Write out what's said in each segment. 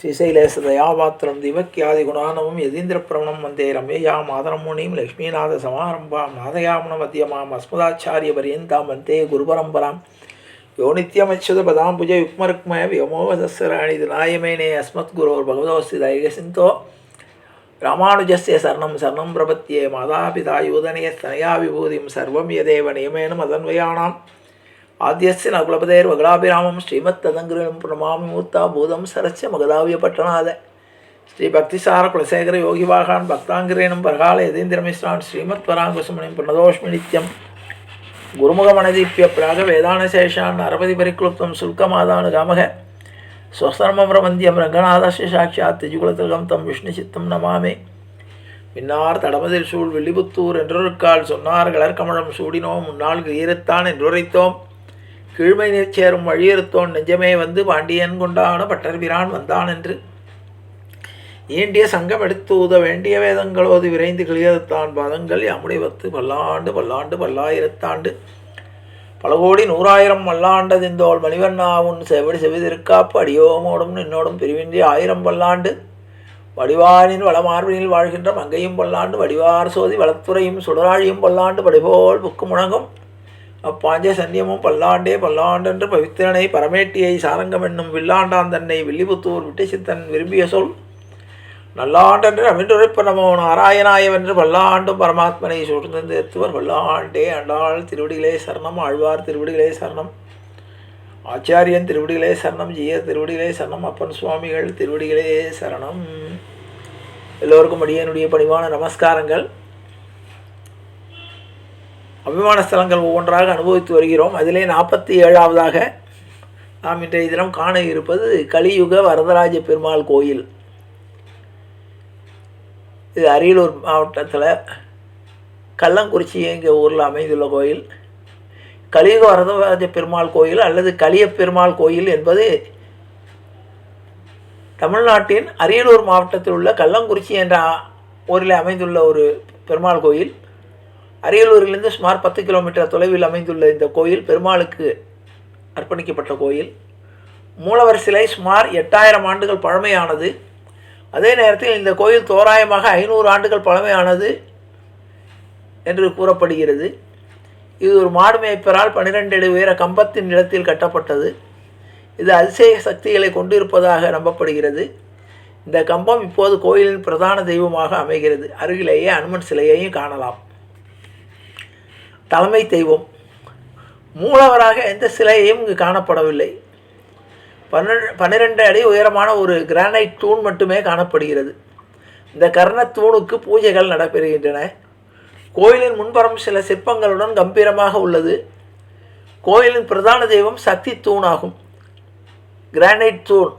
श्रीशैलेशदयापात्रं दिवक्यादिगुणानवं यतीन्द्रप्रवणं वन्दे रम्यया मातरमुनिं लक्ष्मीनाथसमारम्भां नाथयामुनमध्यमाम् अस्मदाचार्यपर्यन्तां वन्दे गुरुपरम्परां यो नित्यमच्युतपदाम्बुज युग्मरुक्मय व्योमोहदस्सराणि नायमेने अस्मद्गुरोर्भगवतोऽस्ति दैकसिन्तो रामानुजस्य शरणं शरणं प्रपद्ये मातापिता योधनयस्तनया विभूतिं सर्वं यदेव नियमेन मदन्वयाणां आद्यस्य नकुलपतेर्वगलाभिरामं श्रीमत्तदङ्गिरिं प्रणमामि मूर्ता भूतं सरस्य मगदाव्यपट्टनाद श्री भक्तिसार कुलशेखर योगिवाहान् भक्ताङ्गिरेणं परकाल यतीन्द्रमिश्रान् श्रीमत्पराङ्कुशमुनिं प्रणतोऽस्मि नित्यं गुरुमुखमणदीप्य प्राग वेदानशेषान् नरपतिपरिक्लुप्तं शुल्कमादानुगामः स्वस्तर्मप्रबन्ध्यं रङ्गनाथस्य साक्षात् तिजुकुलतिलकं तं विष्णुचित्तं नमामि பின்னார் தடமதில் சூழ் வில்லிபுத்தூர் என்றொருக்கால் சொன்னார் கலர்கமலம் சூடினோம் முன்னாள் ஈரத்தான் என்றுரைத்தோம் கீழ்மை நீர்ச்சேரும் வழியறுத்தோன் நெஞ்சமே வந்து பாண்டியன் கொண்டான பட்டர்பிரான் வந்தான் என்று ஈண்டிய சங்கம் எடுத்து ஊத வேண்டிய வேதங்களோது விரைந்து கிளியறுத்தான் பாதங்கள் யாமுடைய பத்து பல்லாண்டு பல்லாண்டு பல்லாயிரத்தாண்டு பல கோடி நூறாயிரம் மல்லாண்டதிந்தோள் மணிவண்ணாவுன் செவடி செவிதிருக்காப்பு அடியோமோடும் நின்னோடும் பிரிவின்றி ஆயிரம் பல்லாண்டு வடிவானின் வளமார்பினில் வாழ்கின்ற மங்கையும் பல்லாண்டு வடிவார் சோதி வளத்துறையும் சுடராழியும் பல்லாண்டு படிபோல் புக்கு முழங்கும் அப்பாஞ்ச சன்னியமும் பல்லாண்டே பல்லாண்டென்று பவித்திரனை பரமேட்டியை சாரங்கம் என்னும் வில்லாண்டான் தன்னை வில்லிபுத்தூர் விட்டு சித்தன் விரும்பிய சொல் நல்லாண்டென்று அமின்றுரைப்ப நமோ நாராயணாயவென்று பல்லாண்டும் பரமாத்மனை சூழ்ந்து எத்துவர் பல்லாண்டே அண்டாள் திருவடிகளே சரணம் ஆழ்வார் திருவடிகளே சரணம் ஆச்சாரியன் திருவடிகளே சரணம் ஜீய திருவடிகளே சரணம் அப்பன் சுவாமிகள் திருவடிகளே சரணம். எல்லோருக்கும் அடியனுடைய பணிவான நமஸ்காரங்கள். அபிமான ஸ்தலங்கள் ஒவ்வொன்றாக அனுபவித்து வருகிறோம். அதிலே 47ஆவதாக நாம் இன்றைய தினம் காண இருப்பது கலியுக வரதராஜ பெருமாள் கோயில். இது அரியலூர் மாவட்டத்தில் கள்ளங்குறிச்சி என்கிற ஊரில் அமைந்துள்ள கோயில். கலியுக வரதராஜ பெருமாள் கோயில் அல்லது கலிய பெருமாள் கோயில் என்பது தமிழ்நாட்டின் அரியலூர் மாவட்டத்தில் உள்ள கள்ளங்குறிச்சி என்ற ஊரில் அமைந்துள்ள ஒரு பெருமாள் கோயில். அரியலூரிலிருந்து சுமார் 10 கிலோமீட்டர் தொலைவில் அமைந்துள்ள இந்த கோயில் பெருமாளுக்கு அர்ப்பணிக்கப்பட்ட கோயில். மூலவர் சிலை சுமார் 8000 ஆண்டுகள் பழமையானது. அதே நேரத்தில் இந்த கோயில் தோராயமாக 500 ஆண்டுகள் பழமையானது என்று கூறப்படுகிறது. இது ஒரு மாடு மேய்ப்பரால் 12 அடி உயர கம்பத்தின் இடத்தில் கட்டப்பட்டது. இது அதிசய சக்திகளை கொண்டிருப்பதாக நம்பப்படுகிறது. இந்த கம்பம் இப்போது கோயிலின் பிரதான தெய்வமாக அமைகிறது. அருகிலேயே அனுமன் சிலையையும் காணலாம். தலைமை தெய்வம் மூலவராக எந்த சிலையையும் இங்கு காணப்படவில்லை. 12 அடி உயரமான ஒரு கிரானைட் தூண் மட்டுமே காணப்படுகிறது. இந்த கர்ணத்தூணுக்கு பூஜைகள் நடைபெறுகின்றன. கோயிலின் முன்புறம் சில சிற்பங்களுடன் கம்பீரமாக உள்ளது. கோயிலின் பிரதான தெய்வம் சக்தி தூணாகும். கிரானைட் தூண்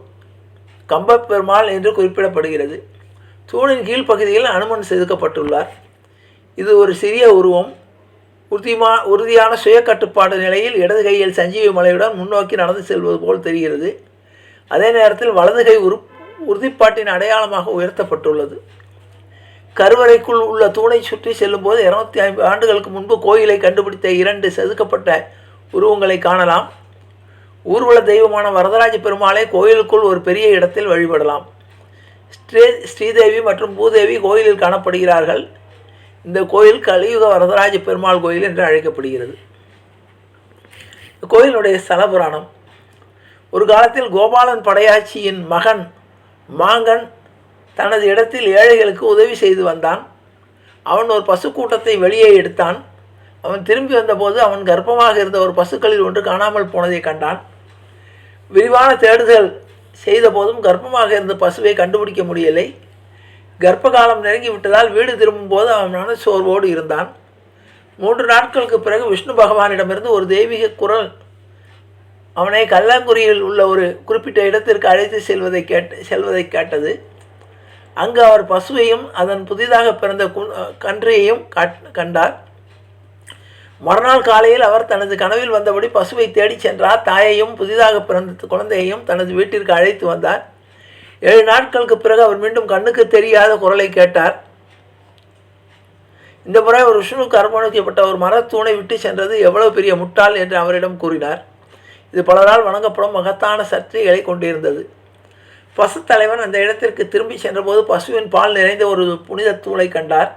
கம்பப்பெருமாள் என்று குறிப்பிடப்படுகிறது. தூணின் கீழ்ப்பகுதியில் அனுமன் செதுக்கப்பட்டுள்ளார். இது ஒரு சிறிய உருவம். உறுதியான சுய கட்டுப்பாடு நிலையில் இடது கையில் சஞ்சீவி மலையுடன் முன்னோக்கி நடந்து செல்வது போல் தெரிகிறது. அதே நேரத்தில் வலது கை உறுதிப்பாட்டின் அடையாளமாக உயர்த்தப்பட்டுள்ளது. கருவறைக்குள் உள்ள தூணை சுற்றி செல்லும்போது 250 ஆண்டுகளுக்கு முன்பு கோயிலை கண்டுபிடித்த 2 செதுக்கப்பட்ட உருவங்களை காணலாம். ஊர்வல தெய்வமான வரதராஜ பெருமாளை கோயிலுக்குள் ஒரு பெரிய இடத்தில் வழிபடலாம். ஸ்ரீதேவி மற்றும் பூதேவி கோயிலில் காணப்படுகிறார்கள். இந்த கோயில் கலியுக வரதராஜ பெருமாள் கோயில் என்று அழைக்கப்படுகிறது. இந்த கோயிலுடைய ஸ்தல புராணம். ஒரு காலத்தில் கோபாலன் படையாச்சியின் மகன் மாங்கன் தனது இடத்தில் ஏழைகளுக்கு உதவி செய்து வந்தான். அவன் ஒரு பசு கூட்டத்தை வெளியே எடுத்தான். அவன் திரும்பி வந்தபோது அவன் கர்ப்பமாக இருந்த ஒரு பசுக்களில் ஒன்று காணாமல் போனதை கண்டான். விரிவான தேடுதல் செய்த போதும் கர்ப்பமாக இருந்த பசுவை கண்டுபிடிக்க முடியலை. கர்ப்ப காலம் நெருங்கிவிட்டதால் வீடு திரும்பும்போது அவன் மனச்சோர்வோடு இருந்தான். 3 நாட்களுக்கு பிறகு விஷ்ணு பகவானிடமிருந்து ஒரு தெய்வீக குரல் அவனை கள்ளங்குறியில் உள்ள ஒரு குறிப்பிட்ட இடத்திற்கு அழைத்து செல்வதை கேட்டது. அங்கு அவர் பசுவையும் அதன் புதிதாக பிறந்த கன்றையையும் கண்டார். மறுநாள் காலையில் அவர் தனது கனவில் வந்தபடி பசுவை தேடிச் சென்றார். தாயையும் புதிதாக பிறந்த குழந்தையையும் தனது வீட்டிற்கு அழைத்து வந்தார். 7 நாட்களுக்கு பிறகு அவர் மீண்டும் கண்ணுக்கு தெரியாத குரலை கேட்டார். இந்த முறை ஒரு விஷ்ணுவுக்கு அர்ப்பணிக்கப்பட்ட ஒரு மரத்தூணை விட்டு சென்றது எவ்வளவு பெரிய முட்டாள் என்று அவரிடம் கூறினார். இது பலரால் வணங்கப்படும் மகத்தான சக்திகளை கொண்டிருந்தது. பசு தலைவன் அந்த இடத்திற்கு திரும்பி சென்றபோது பசுவின் பால் நிறைந்த ஒரு புனித தூளை கண்டார்.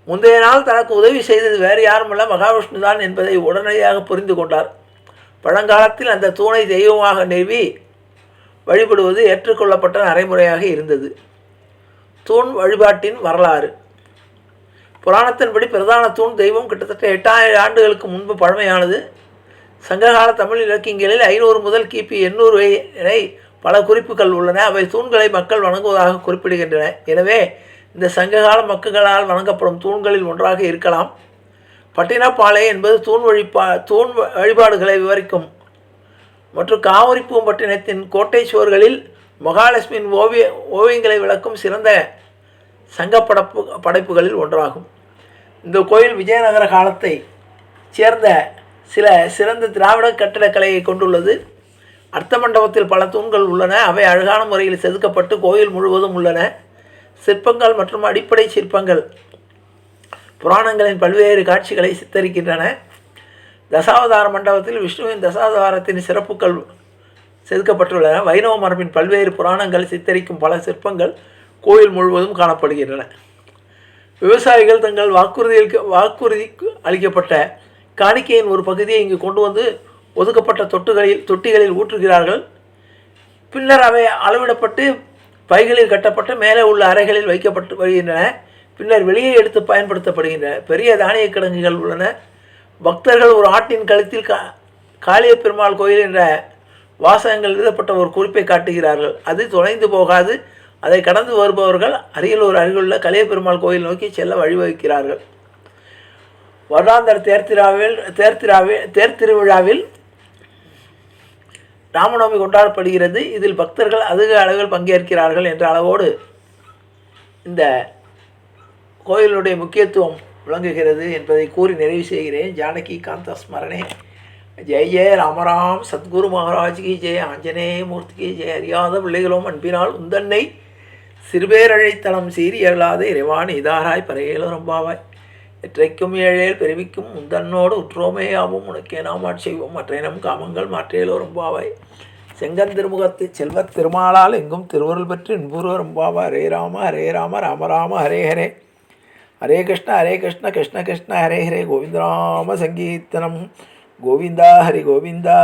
முந்தைய நாள் தனக்கு உதவி செய்தது வேறு யாருமல்ல மகாவிஷ்ணு தான் என்பதை உடனடியாக புரிந்து கொண்டார். பழங்காலத்தில் அந்த தூணை தெய்வமாக நிறுவி வழிபடுவது ஏற்றுக்கொள்ளப்பட்ட நடைமுறையாக இருந்தது. தூண் வழிபாட்டின் வரலாறு. புராணத்தின்படி பிரதான தூண் தெய்வம் கிட்டத்தட்ட 8000 ஆண்டுகளுக்கு முன்பு பழமையானது. சங்ககால தமிழ் இலக்கியங்களில் 500 முதல் கிபி 800 வரை பல குறிப்புகள் உள்ளன. அவை தூண்களை மக்கள் வணங்குவதாக குறிப்பிடுகின்றன. எனவே இந்த சங்ககால மக்களால் வணங்கப்படும் தூண்களில் ஒன்றாக இருக்கலாம். பட்டினப்பாலை என்பது தூண் வழிபாடுகளை விவரிக்கும் மற்றும் காவிரி பூம்பட்டினத்தின் கோட்டை சுவர்களில் மகாலட்சுமியின் ஓவியங்களை விளக்கும் சிறந்த சங்க படைப்புகளில் ஒன்றாகும். இந்த கோயில் விஜயநகர காலத்தை சேர்ந்த சில சிறந்த திராவிட கட்டிடக்கலையை கொண்டுள்ளது. அர்த்த மண்டபத்தில் பல தூண்கள் உள்ளன. அவை அழகான முறையில் செதுக்கப்பட்டு கோயில் முழுவதும் உள்ளன. சிற்பங்கள் மற்றும் அடிப்படை சிற்பங்கள் புராணங்களின் பல்வேறு காட்சிகளை சித்தரிக்கின்றன. தசாவதார மண்டபத்தில் விஷ்ணுவின் தசாவதாரத்தின் சிறப்புகள் செதுக்கப்பட்டுள்ளன. வைணவ மரபின் பல்வேறு புராணங்கள் சித்தரிக்கும் பல சிற்பங்கள் கோயில் முழுவதும் காணப்படுகின்றன. விவசாயிகள் தங்கள் வாக்குறுதிக்கு அளிக்கப்பட்ட காணிக்கையின் ஒரு பகுதியை இங்கு கொண்டு வந்து ஒதுக்கப்பட்ட தொட்டிகளில் ஊற்றுகிறார்கள். பின்னர் அவை அளவிடப்பட்டு பைகளில் கட்டப்பட்டு மேலே உள்ள அறைகளில் வைக்கப்பட்டு வருகின்றன. பின்னர் வெளியே எடுத்து பயன்படுத்தப்படுகின்றன. பெரிய தானிய கிடங்குகள் உள்ளன. பக்தர்கள் ஒரு ஆட்டின் கழுத்தில் காளிய பெருமாள் கோயில் என்ற வாசகங்கள் எழுதப்பட்ட ஒரு குறிப்பை காட்டுகிறார்கள். அது தொலைந்து போகாது. அதை கடந்து வருபவர்கள் அருகிலுள்ள கலிய பெருமாள் கோயில் நோக்கி செல்ல வழிவகுக்கிறார்கள். வருடாந்திர தேர் திருவிழாவில் ராமநவமி கொண்டாடப்படுகிறது. இதில் பக்தர்கள் அதிக அளவில் பங்கேற்கிறார்கள் என்ற அளவோடு இந்த கோயிலுடைய முக்கியத்துவம் விளங்குகிறது என்பதை கூறி நிறைவு செய்கிறேன். ஜானகி காந்த ஸ்மரணே. ஜெய ஜெய ராமராம். சத்குரு மகாராஜ் கி ஜெய. ஆஞ்சநேய மூர்த்திக்கு ஜெய. அறியாத பிள்ளைகளும் அன்பினால் உந்தன்னை சிறுபேரழைத்தனம் சீரி அருளாத இறைவான் இதாராய் பறையேலும் ரொம்பாவாய். எற்றைக்கும் ஏழேல் பெருவிக்கும் முந்தன்னோடு உற்றோமேயாவும் உனக்கே நாம் செய்வோம். மற்ற நம் காமங்கள் மாற்றேலோ ரொம்பாவாய். செங்கன் திருமுகத்து செல்வத் திருமாலால் எங்கும் திருவருள் பெற்று இன்புருவ ரொம்பாவா. ஹரே ராம ராம ராம ஹரே ஹரே. ஹரே கிருஷ்ண கிருஷ்ண கிருஷ்ண ஹரே ஹரே. கோவிந்தராம சங்கீர்த்தனம். கோவிந்தா ஹரி கோவிந்தா.